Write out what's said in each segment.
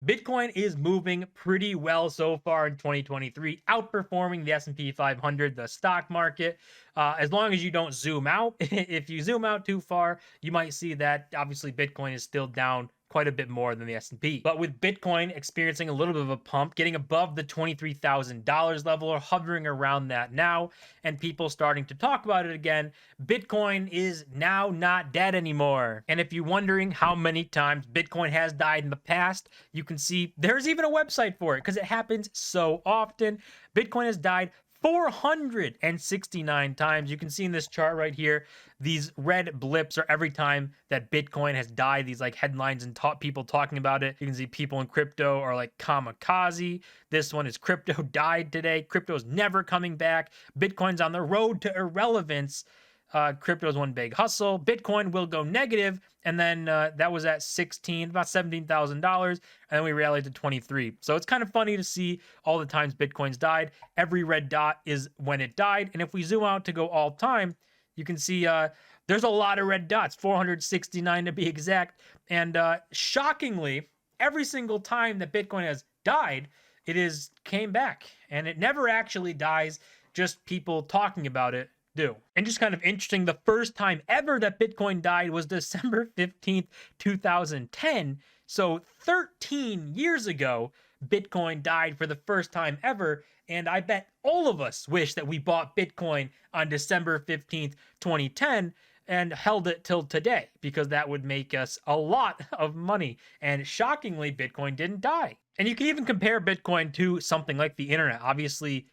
Bitcoin is moving pretty well so far in 2023, outperforming the S&P 500, the stock market. As long as you don't zoom out, if you zoom out too far, you might see that obviously Bitcoin is still down quite a bit more than the S&P. But with Bitcoin experiencing a little bit of a pump, getting above the $23,000 level or hovering around that now, and people starting to talk about it again, Bitcoin is now not dead anymore. And if you're wondering how many times Bitcoin has died in the past, you can see there's even a website for it because it happens so often. Bitcoin has died 469 times. You can see in this chart right here, these red blips are every time that Bitcoin has died. These like headlines and people talking about it. You can see people in crypto are like kamikaze. This one is crypto died today. Crypto is never coming back. Bitcoin's on the road to irrelevance. Crypto is one big hustle. Bitcoin will go negative, and then that was at about $17,000, and then we rallied to 23. So it's kind of funny to see all the times Bitcoin's died. Every red dot is when it died, and if we zoom out to go all time, you can see there's a lot of red dots, 469 to be exact. And shockingly, every single time that Bitcoin has died, it is came back, and it never actually dies. Just people talking about it do. And just kind of interesting, the first time ever that Bitcoin died was December 15th, 2010. So 13 years ago, Bitcoin died for the first time ever. And I bet all of us wish that we bought Bitcoin on December 15th, 2010 and held it till today, because that would make us a lot of money. And shockingly, Bitcoin didn't die. And you can even compare Bitcoin to something like the internet. Obviously,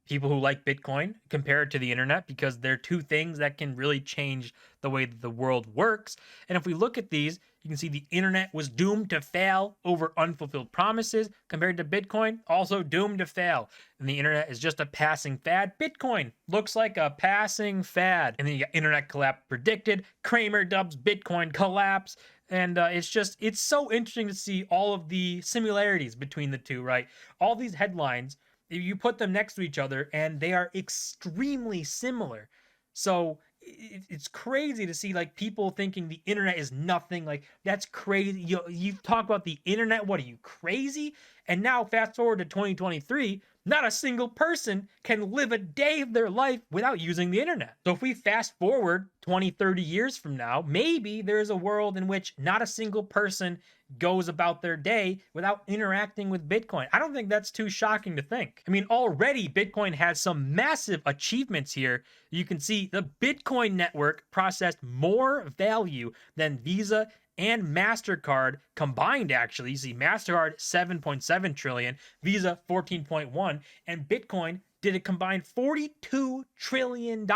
people who like Bitcoin compare it to the internet because they're two things that can really change the way that the world works. And if we look at these, you can see the internet was doomed to fail over unfulfilled promises, compared to Bitcoin, also doomed to fail. And the internet is just a passing fad. Bitcoin looks like a passing fad. And then you got internet collapse predicted. Cramer dubs Bitcoin collapse. And it's so interesting to see all of the similarities between the two, right? All these headlines, you put them next to each other and they are extremely similar. So it's crazy to see like people thinking the internet is nothing. Like, that's crazy. You talk about the internet, what are you, crazy? And now fast forward to 2023, not a single person can live a day of their life without using the internet. So if we fast forward 20, 30 years from now, maybe there is a world in which not a single person goes about their day without interacting with Bitcoin. I don't think that's too shocking to think. I mean, already Bitcoin has some massive achievements here. You can see the Bitcoin network processed more value than Visa and MasterCard combined. Actually, you see MasterCard 7.7 trillion, Visa 14.1, and Bitcoin did a combined $42 trillion.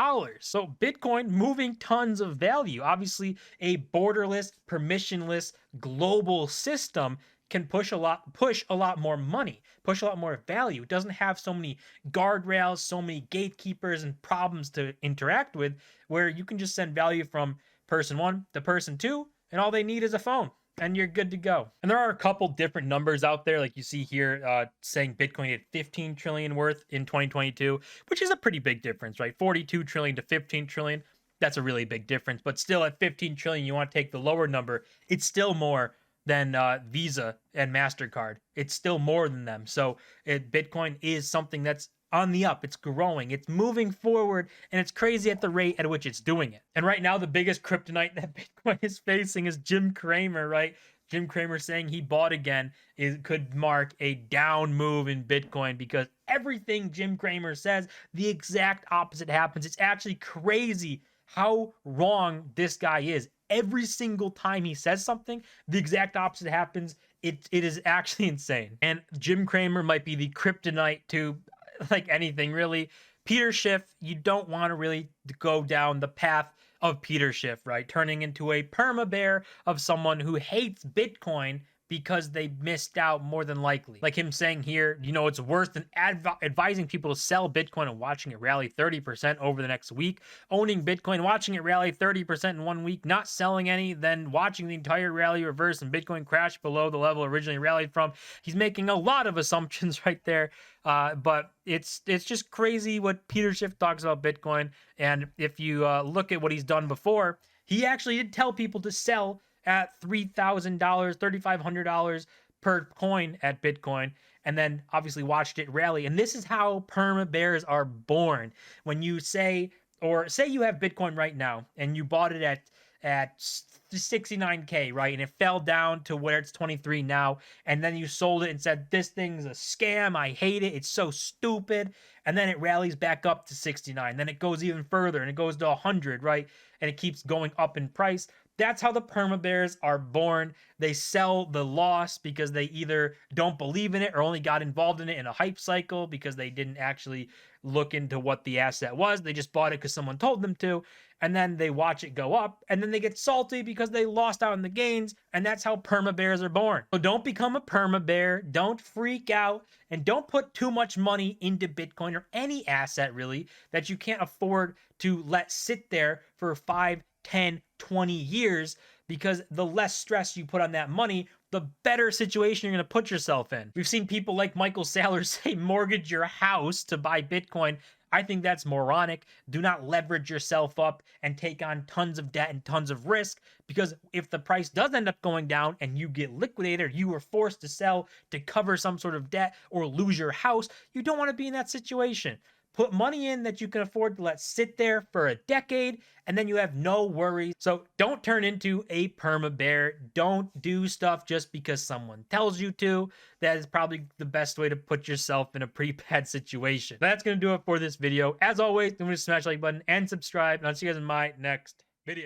So Bitcoin moving tons of value. Obviously, a borderless, permissionless, global system can push a lot more money, push a lot more value. It doesn't have so many guardrails, so many gatekeepers and problems to interact with, where you can just send value from person one to person two, and all they need is a phone, and you're good to go. And there are a couple different numbers out there, like you see here, saying Bitcoin had 15 trillion worth in 2022, which is a pretty big difference, right? 42 trillion to 15 trillion. That's a really big difference, but still at 15 trillion, you want to take the lower number. It's still more than Visa and MasterCard. It's still more than them. So Bitcoin is something that's on the up. It's growing, it's moving forward, and it's crazy at the rate at which it's doing it. And right now, the biggest kryptonite that Bitcoin is facing is Jim Cramer, right? Jim Cramer saying he bought again could mark a down move in Bitcoin, because everything Jim Cramer says, the exact opposite happens. It's actually crazy how wrong this guy is. Every single time he says something, the exact opposite happens. It is actually insane. And Jim Cramer might be the kryptonite to like anything, really. Peter Schiff, you don't want to really go down the path of Peter Schiff, right? Turning into a perma bear of someone who hates Bitcoin because they missed out, more than likely. Like him saying here, it's worse than advising people to sell Bitcoin and watching it rally 30% over the next week, owning Bitcoin, watching it rally 30% in 1 week, not selling any, then watching the entire rally reverse and Bitcoin crash below the level originally rallied from. He's making a lot of assumptions right there. But it's just crazy what Peter Schiff talks about Bitcoin. And if you look at what he's done before, he actually did tell people to sell at $3,000, $3,500 per coin at Bitcoin, and then obviously watched it rally. And this is how perma bears are born. When you say, or say you have Bitcoin right now and you bought it at 69K, right? And it fell down to where it's 23 now. And then you sold it and said, this thing's a scam. I hate it. It's so stupid. And then it rallies back up to 69. Then it goes even further and it goes to 100, right? And it keeps going up in price. That's how the perma bears are born. They sell the loss because they either don't believe in it or only got involved in it in a hype cycle because they didn't actually look into what the asset was. They just bought it because someone told them to. And then they watch it go up, and then they get salty because they lost out on the gains, and that's how perma bears are born. So don't become a perma bear, don't freak out, and don't put too much money into Bitcoin or any asset really that you can't afford to let sit there for 5, 10, 20 years, because the less stress you put on that money, the better situation you're going to put yourself in. We've seen people like Michael Saylor say mortgage your house to buy Bitcoin. I think that's moronic. Do not leverage yourself up and take on tons of debt and tons of risk, because if the price does end up going down and you get liquidated, or you are forced to sell to cover some sort of debt or lose your house, you don't want to be in that situation. Put money in that you can afford to let sit there for a decade, and then you have no worries. So don't turn into a perma bear. Don't do stuff just because someone tells you to. That is probably the best way to put yourself in a pretty bad situation. That's going to do it for this video. As always, don't forget to smash the like button and subscribe, and I'll see you guys in my next video.